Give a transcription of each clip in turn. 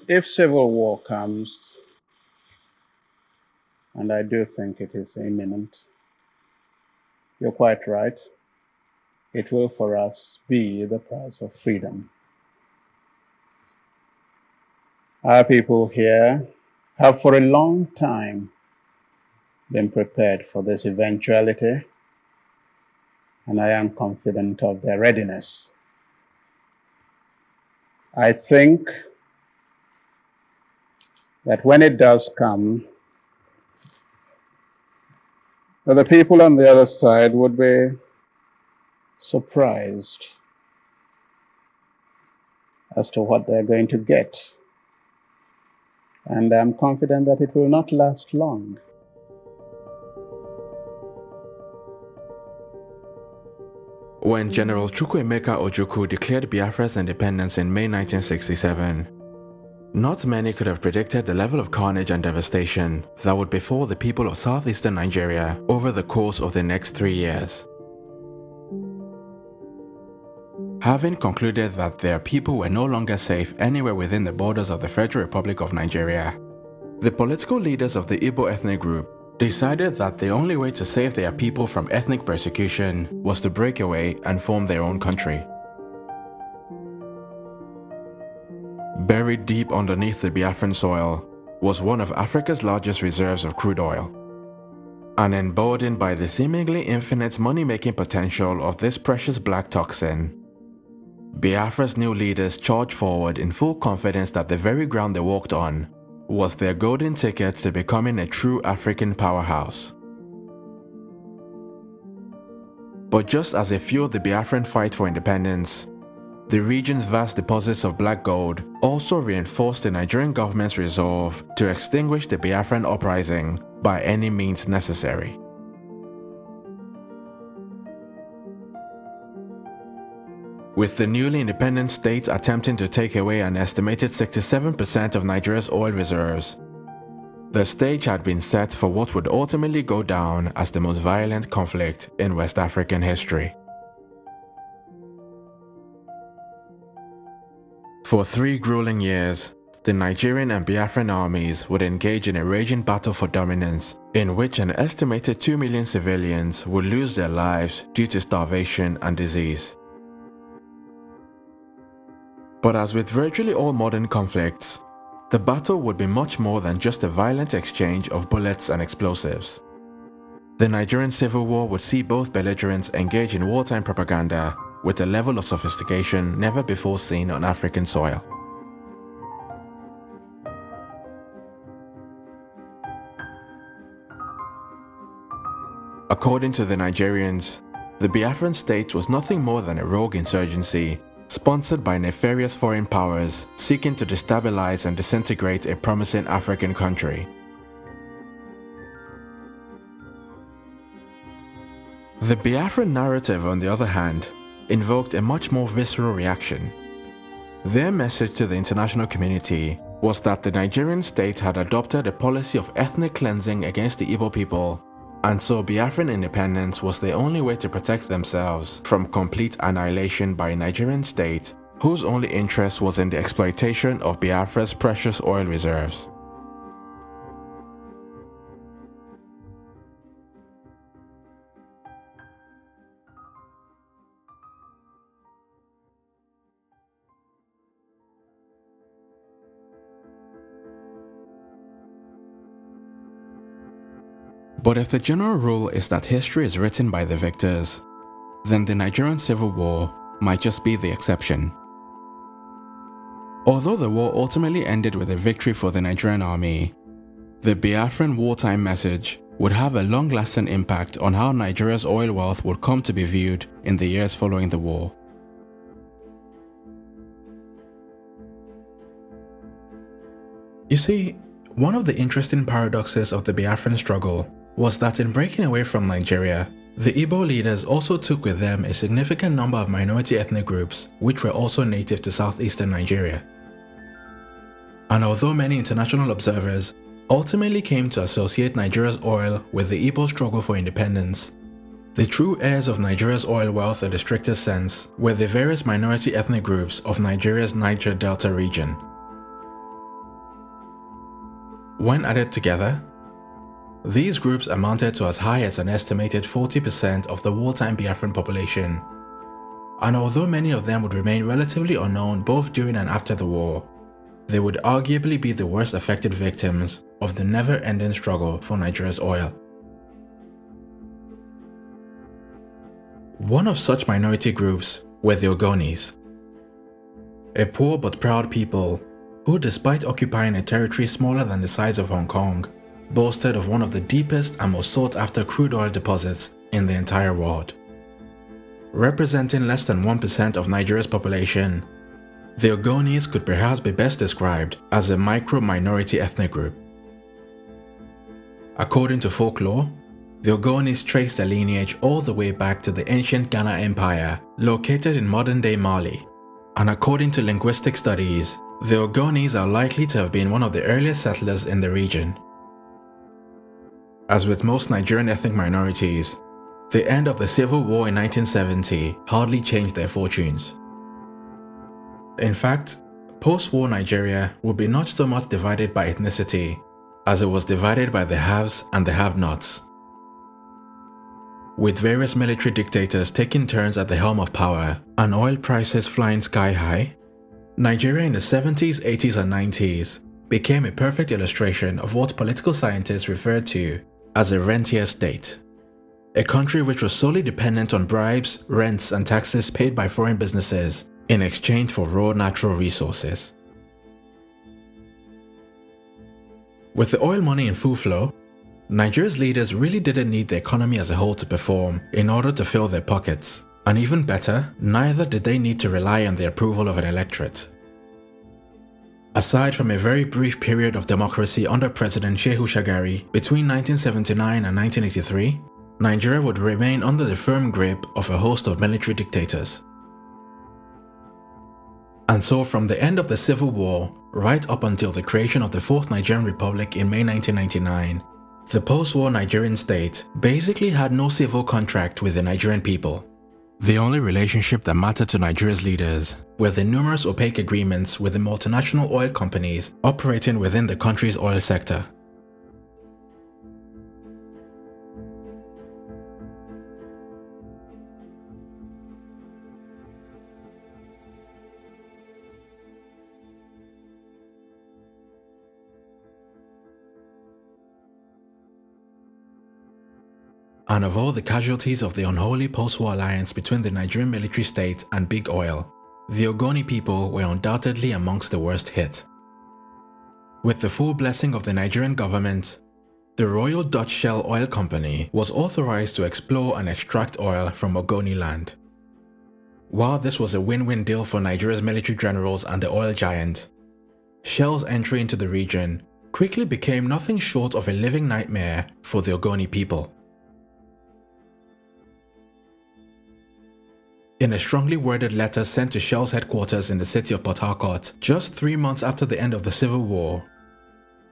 If civil war comes, and I do think it is imminent, you're quite right. It will for us be the price of freedom. Our people here have for a long time been prepared for this eventuality, and I am confident of their readiness. I think that when it does come, that the people on the other side would be surprised as to what they're going to get. And I'm confident that it will not last long. When General Chukwuemeka Ojukwu declared Biafra's independence in May 1967, not many could have predicted the level of carnage and devastation that would befall the people of southeastern Nigeria over the course of the next 3 years. Having concluded that their people were no longer safe anywhere within the borders of the Federal Republic of Nigeria, the political leaders of the Igbo ethnic group decided that the only way to save their people from ethnic persecution was to break away and form their own country. Buried deep underneath the Biafran soil was one of Africa's largest reserves of crude oil. And emboldened by the seemingly infinite money-making potential of this precious black toxin, Biafra's new leaders charged forward in full confidence that the very ground they walked on was their golden ticket to becoming a true African powerhouse. But just as they fueled the Biafran fight for independence, the region's vast deposits of black gold also reinforced the Nigerian government's resolve to extinguish the Biafran uprising by any means necessary. With the newly independent state attempting to take away an estimated 67% of Nigeria's oil reserves, the stage had been set for what would ultimately go down as the most violent conflict in West African history. For 3 grueling years, the Nigerian and Biafran armies would engage in a raging battle for dominance, in which an estimated 2 million civilians would lose their lives due to starvation and disease. But as with virtually all modern conflicts, the battle would be much more than just a violent exchange of bullets and explosives. The Nigerian Civil War would see both belligerents engage in wartime propaganda with a level of sophistication never before seen on African soil. According to the Nigerians, the Biafran state was nothing more than a rogue insurgency sponsored by nefarious foreign powers seeking to destabilize and disintegrate a promising African country. The Biafran narrative, on the other hand, invoked a much more visceral reaction. Their message to the international community was that the Nigerian state had adopted a policy of ethnic cleansing against the Igbo people, and so Biafran independence was the only way to protect themselves from complete annihilation by a Nigerian state whose only interest was in the exploitation of Biafra's precious oil reserves. But if the general rule is that history is written by the victors, then the Nigerian Civil War might just be the exception. Although the war ultimately ended with a victory for the Nigerian army, the Biafran wartime message would have a long-lasting impact on how Nigeria's oil wealth would come to be viewed in the years following the war. You see, one of the interesting paradoxes of the Biafran struggle was that in breaking away from Nigeria, the Igbo leaders also took with them a significant number of minority ethnic groups which were also native to southeastern Nigeria. And although many international observers ultimately came to associate Nigeria's oil with the Igbo struggle for independence, the true heirs of Nigeria's oil wealth in the strictest sense were the various minority ethnic groups of Nigeria's Niger Delta region. When added together, these groups amounted to as high as an estimated 40% of the wartime Biafran population. And although many of them would remain relatively unknown both during and after the war, they would arguably be the worst affected victims of the never-ending struggle for Nigeria's oil. One of such minority groups were the Ogonis, a poor but proud people who, despite occupying a territory smaller than the size of Hong Kong, boasted of one of the deepest and most sought-after crude oil deposits in the entire world. Representing less than 1% of Nigeria's population, the Ogonis could perhaps be best described as a micro-minority ethnic group. According to folklore, the Ogonis trace their lineage all the way back to the ancient Ghana Empire, located in modern-day Mali. And according to linguistic studies, the Ogonis are likely to have been one of the earliest settlers in the region. As with most Nigerian ethnic minorities, the end of the Civil War in 1970 hardly changed their fortunes. In fact, post-war Nigeria would be not so much divided by ethnicity as it was divided by the haves and the have-nots. With various military dictators taking turns at the helm of power and oil prices flying sky high, Nigeria in the 70s, 80s and 90s became a perfect illustration of what political scientists referred to as a rentier state. A country which was solely dependent on bribes, rents and taxes paid by foreign businesses in exchange for raw natural resources. With the oil money in full flow, Nigeria's leaders really didn't need the economy as a whole to perform in order to fill their pockets. And even better, neither did they need to rely on the approval of an electorate. Aside from a very brief period of democracy under President Shehu Shagari between 1979 and 1983, Nigeria would remain under the firm grip of a host of military dictators. And so from the end of the Civil War right up until the creation of the Fourth Nigerian Republic in May 1999, the post-war Nigerian state basically had no civil contract with the Nigerian people. The only relationship that mattered to Nigeria's leaders were the numerous opaque agreements with the multinational oil companies operating within the country's oil sector. And of all the casualties of the unholy post-war alliance between the Nigerian military state and big oil, the Ogoni people were undoubtedly amongst the worst hit. With the full blessing of the Nigerian government, the Royal Dutch Shell Oil Company was authorized to explore and extract oil from Ogoni land. While this was a win-win deal for Nigeria's military generals and the oil giant, Shell's entry into the region quickly became nothing short of a living nightmare for the Ogoni people. In a strongly worded letter sent to Shell's headquarters in the city of Port Harcourt just 3 months after the end of the Civil War,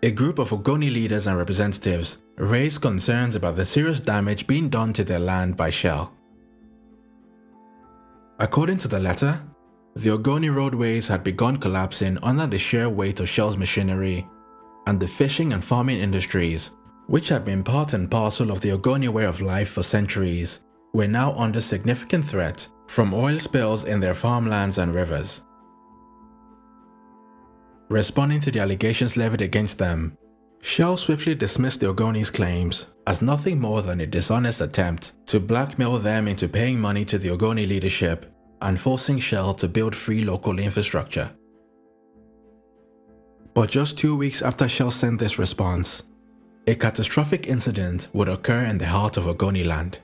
a group of Ogoni leaders and representatives raised concerns about the serious damage being done to their land by Shell. According to the letter, the Ogoni roadways had begun collapsing under the sheer weight of Shell's machinery, and the fishing and farming industries, which had been part and parcel of the Ogoni way of life for centuries, were now under significant threat from oil spills in their farmlands and rivers. Responding to the allegations levied against them, Shell swiftly dismissed the Ogoni's claims as nothing more than a dishonest attempt to blackmail them into paying money to the Ogoni leadership and forcing Shell to build free local infrastructure. But just 2 weeks after Shell sent this response, a catastrophic incident would occur in the heart of Ogoni land.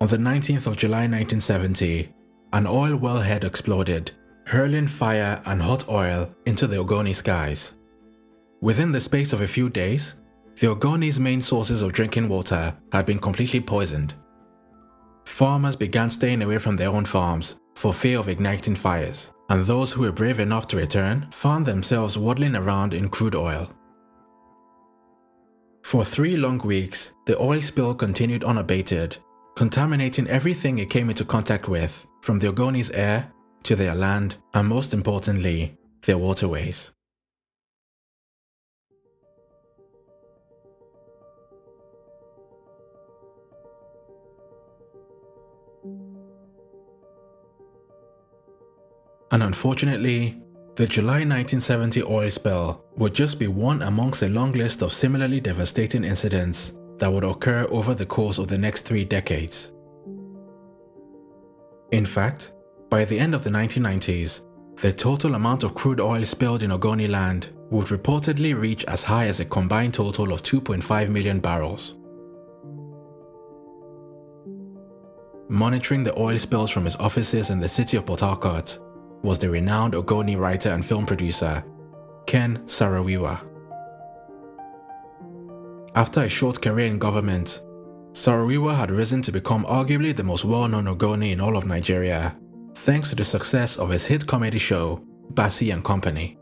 On the 19th of July 1970, an oil wellhead exploded, hurling fire and hot oil into the Ogoni skies. Within the space of a few days, the Ogoni's main sources of drinking water had been completely poisoned. Farmers began staying away from their own farms for fear of igniting fires, and those who were brave enough to return found themselves waddling around in crude oil. For 3 long weeks, the oil spill continued unabated, contaminating everything it came into contact with, from the Ogoni's air to their land and, most importantly, their waterways. And unfortunately, the July 1970 oil spill would just be one amongst a long list of similarly devastating incidents that would occur over the course of the next 3 decades. In fact, by the end of the 1990s, the total amount of crude oil spilled in Ogoniland would reportedly reach as high as a combined total of 2.5 million barrels. Monitoring the oil spills from his offices in the city of Port Harcourt was the renowned Ogoni writer and film producer, Ken Saro. After a short career in government, Saro had risen to become arguably the most well-known Ogoni in all of Nigeria, thanks to the success of his hit comedy show, Bassi and Company.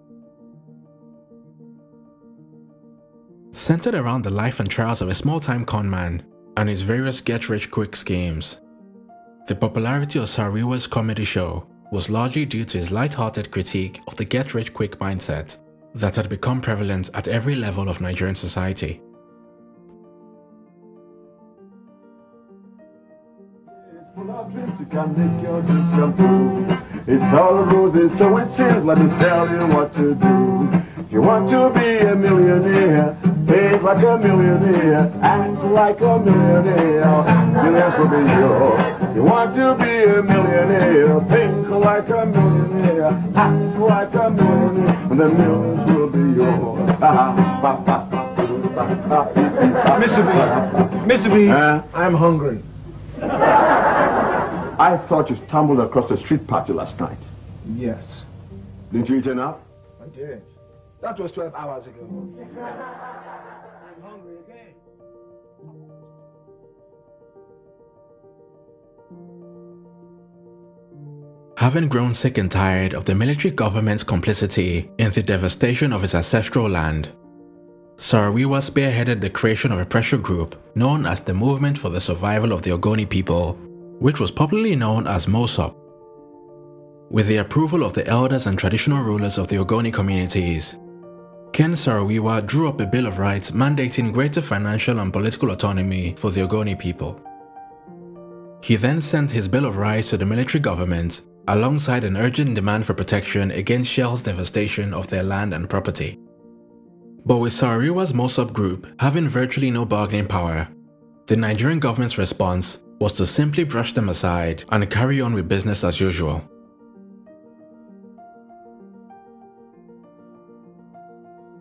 Centered around the life and trials of a small-time conman and his various get-rich-quick schemes, the popularity of Saro's comedy show was largely due to his light-hearted critique of the get-rich-quick mindset that had become prevalent at every level of Nigerian society. It's all roses, so it seems. Let me tell you what to do. If you want to be a millionaire, behave like a millionaire, act like a millionaire, millions will be yours. You want to be a millionaire, think like a millionaire, act like a millionaire, and the millions will be yours. Mr. B, I'm hungry. I thought you stumbled across a street party last night. Yes. Didn't you eat enough? I did. That was 12 hours ago. I'm hungry again. Having grown sick and tired of the military government's complicity in the devastation of his ancestral land, Saro spearheaded the creation of a pressure group known as the Movement for the Survival of the Ogoni People, which was popularly known as MOSOP. With the approval of the elders and traditional rulers of the Ogoni communities, Ken Saro drew up a Bill of Rights mandating greater financial and political autonomy for the Ogoni people. He then sent his Bill of Rights to the military government alongside an urgent demand for protection against Shell's devastation of their land and property. But with Saro's MOSOP group having virtually no bargaining power, the Nigerian government's response was to simply brush them aside and carry on with business as usual.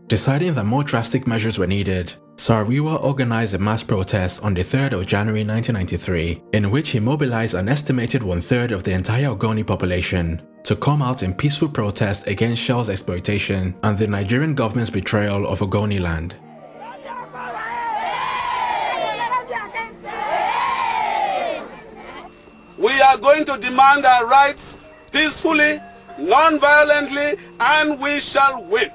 Deciding that more drastic measures were needed, Saro organized a mass protest on the 3rd of January 1993 in which he mobilized an estimated 1/3 of the entire Ogoni population to come out in peaceful protest against Shell's exploitation and the Nigerian government's betrayal of Ogoni land. We are going to demand our rights peacefully, non-violently, and we shall win.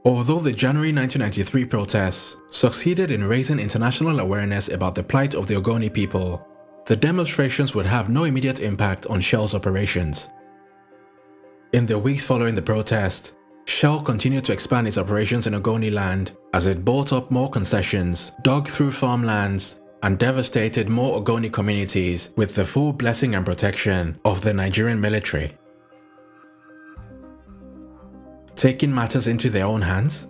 Although the January 1993 protests succeeded in raising international awareness about the plight of the Ogoni people, the demonstrations would have no immediate impact on Shell's operations. In the weeks following the protest, Shell continued to expand its operations in Ogoni land as it bought up more concessions, dug through farmlands, and devastated more Ogoni communities with the full blessing and protection of the Nigerian military. Taking matters into their own hands,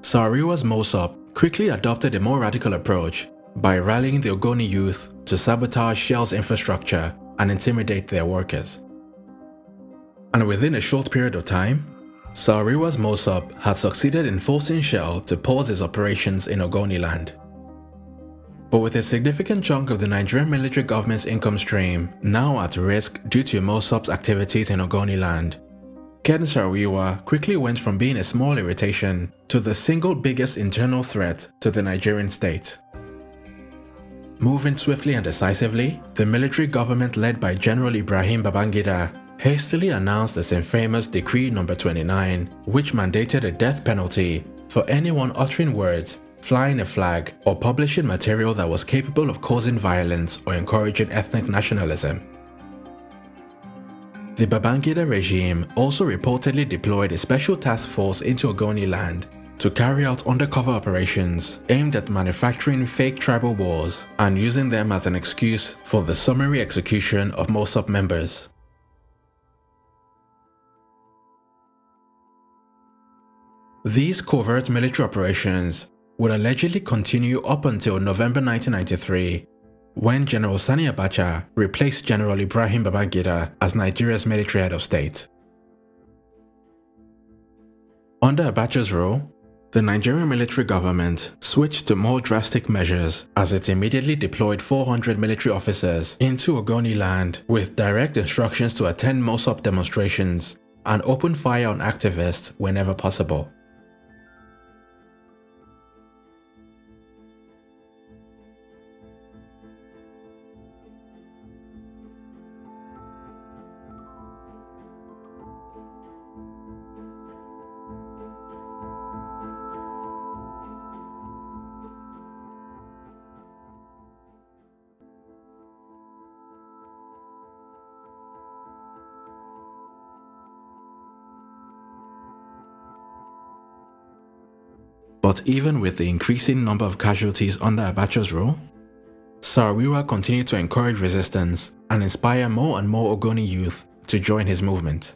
Saro's MOSOP quickly adopted a more radical approach by rallying the Ogoni youth to sabotage Shell's infrastructure and intimidate their workers. And within a short period of time, Saro's MOSOP had succeeded in forcing Shell to pause its operations in Ogoni land. But with a significant chunk of the Nigerian military government's income stream now at risk due to MOSOP's activities in Ogoni land, Ken Saro quickly went from being a small irritation to the single biggest internal threat to the Nigerian state. Moving swiftly and decisively, the military government led by General Ibrahim Babangida hastily announced its infamous Decree No. 29, which mandated a death penalty for anyone uttering words, flying a flag, or publishing material that was capable of causing violence or encouraging ethnic nationalism. The Babangida regime also reportedly deployed a special task force into Ogoniland to carry out undercover operations aimed at manufacturing fake tribal wars and using them as an excuse for the summary execution of MOSOP members. These covert military operations would allegedly continue up until November 1993, when General Sani Abacha replaced General Ibrahim Babangida as Nigeria's military head of state. Under Abacha's rule, the Nigerian military government switched to more drastic measures as it immediately deployed 400 military officers into Ogoniland with direct instructions to attend MOSOP demonstrations and open fire on activists whenever possible. But even with the increasing number of casualties under Abacha's rule, Saro Wiwa continued to encourage resistance and inspire more and more Ogoni youth to join his movement.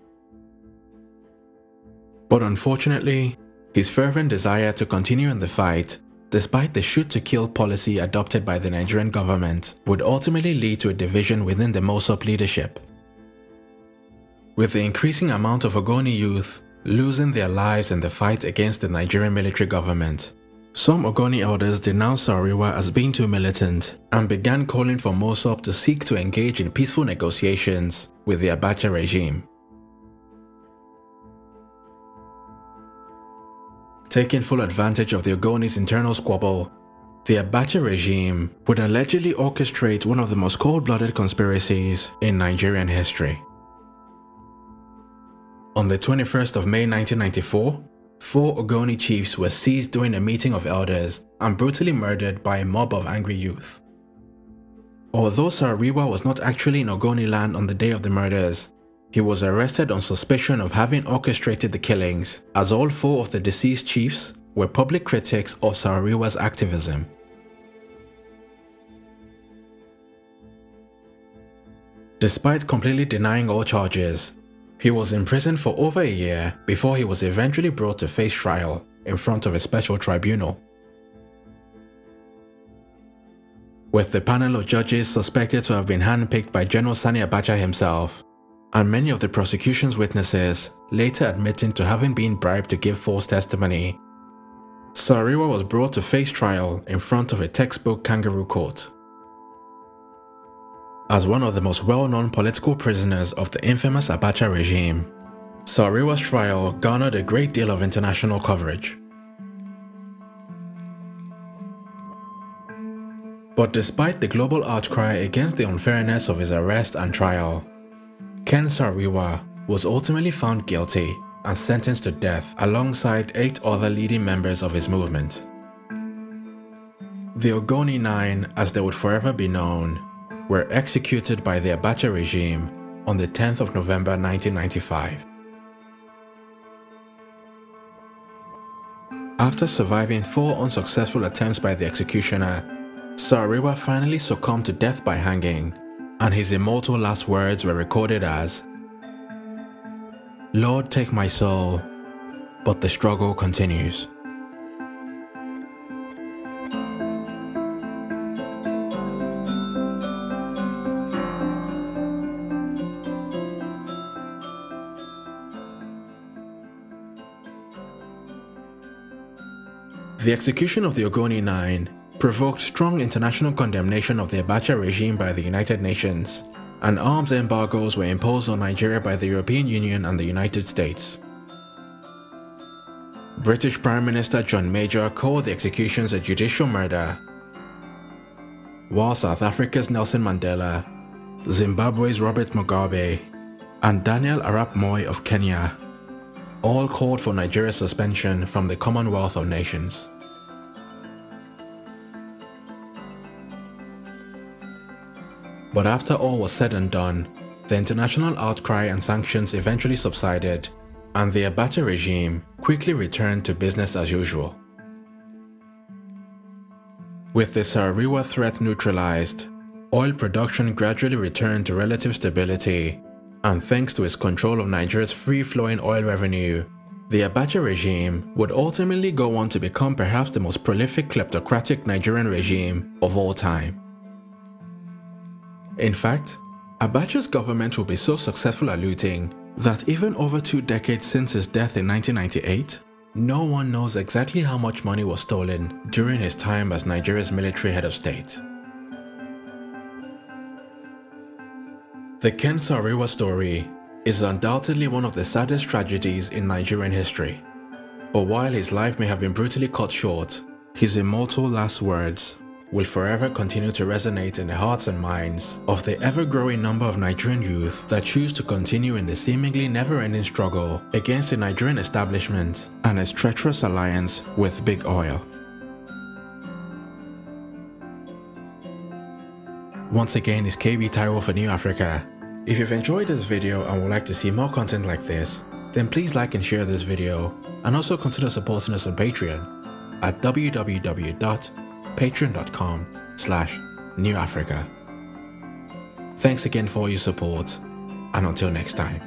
But unfortunately, his fervent desire to continue in the fight, despite the shoot-to-kill policy adopted by the Nigerian government, would ultimately lead to a division within the MOSOP leadership. With the increasing amount of Ogoni youth losing their lives in the fight against the Nigerian military government, some Ogoni elders denounced Saro Wiwa as being too militant and began calling for MOSOP to seek to engage in peaceful negotiations with the Abacha regime. Taking full advantage of the Ogoni's internal squabble, the Abacha regime would allegedly orchestrate one of the most cold-blooded conspiracies in Nigerian history. On the 21st of May 1994, 4 Ogoni chiefs were seized during a meeting of elders and brutally murdered by a mob of angry youth. Although Saro Wiwa was not actually in Ogoni land on the day of the murders, he was arrested on suspicion of having orchestrated the killings, as all 4 of the deceased chiefs were public critics of Saro Wiwa's activism. Despite completely denying all charges, he was imprisoned for over a year before he was eventually brought to face trial in front of a special tribunal. With the panel of judges suspected to have been handpicked by General Sani Abacha himself, and many of the prosecution's witnesses later admitting to having been bribed to give false testimony, Saro Wiwa was brought to face trial in front of a textbook kangaroo court. As one of the most well-known political prisoners of the infamous Abacha regime, Saro Wiwa's trial garnered a great deal of international coverage. But despite the global outcry against the unfairness of his arrest and trial, Ken Saro Wiwa was ultimately found guilty and sentenced to death alongside 8 other leading members of his movement. The Ogoni 9, as they would forever be known, were executed by the Abacha regime on the 10th of November 1995. After surviving 4 unsuccessful attempts by the executioner, Saro Wiwa finally succumbed to death by hanging, and his immortal last words were recorded as, "Lord, take my soul, but the struggle continues." The execution of the Ogoni 9 provoked strong international condemnation of the Abacha regime by the United Nations, and arms embargoes were imposed on Nigeria by the European Union and the United States. British Prime Minister John Major called the executions a judicial murder, while South Africa's Nelson Mandela, Zimbabwe's Robert Mugabe, and Daniel Arap Moi of Kenya all called for Nigeria's suspension from the Commonwealth of Nations. But after all was said and done, the international outcry and sanctions eventually subsided, and the Abacha regime quickly returned to business as usual. With the Saro threat neutralized, oil production gradually returned to relative stability, and thanks to its control of Nigeria's free-flowing oil revenue, the Abacha regime would ultimately go on to become perhaps the most prolific kleptocratic Nigerian regime of all time. In fact, Abacha's government will be so successful at looting that even over 2 decades since his death in 1998, no one knows exactly how much money was stolen during his time as Nigeria's military head of state. The Ken Saro story is undoubtedly one of the saddest tragedies in Nigerian history. But while his life may have been brutally cut short, his immortal last words will forever continue to resonate in the hearts and minds of the ever-growing number of Nigerian youth that choose to continue in the seemingly never-ending struggle against the Nigerian establishment and its treacherous alliance with big oil. Once again, it's KB Taiwo for New Africa. If you've enjoyed this video and would like to see more content like this, then please like and share this video, and also consider supporting us on Patreon at www.patreon.com/newafrica. Thanks again for all your support, and until next time.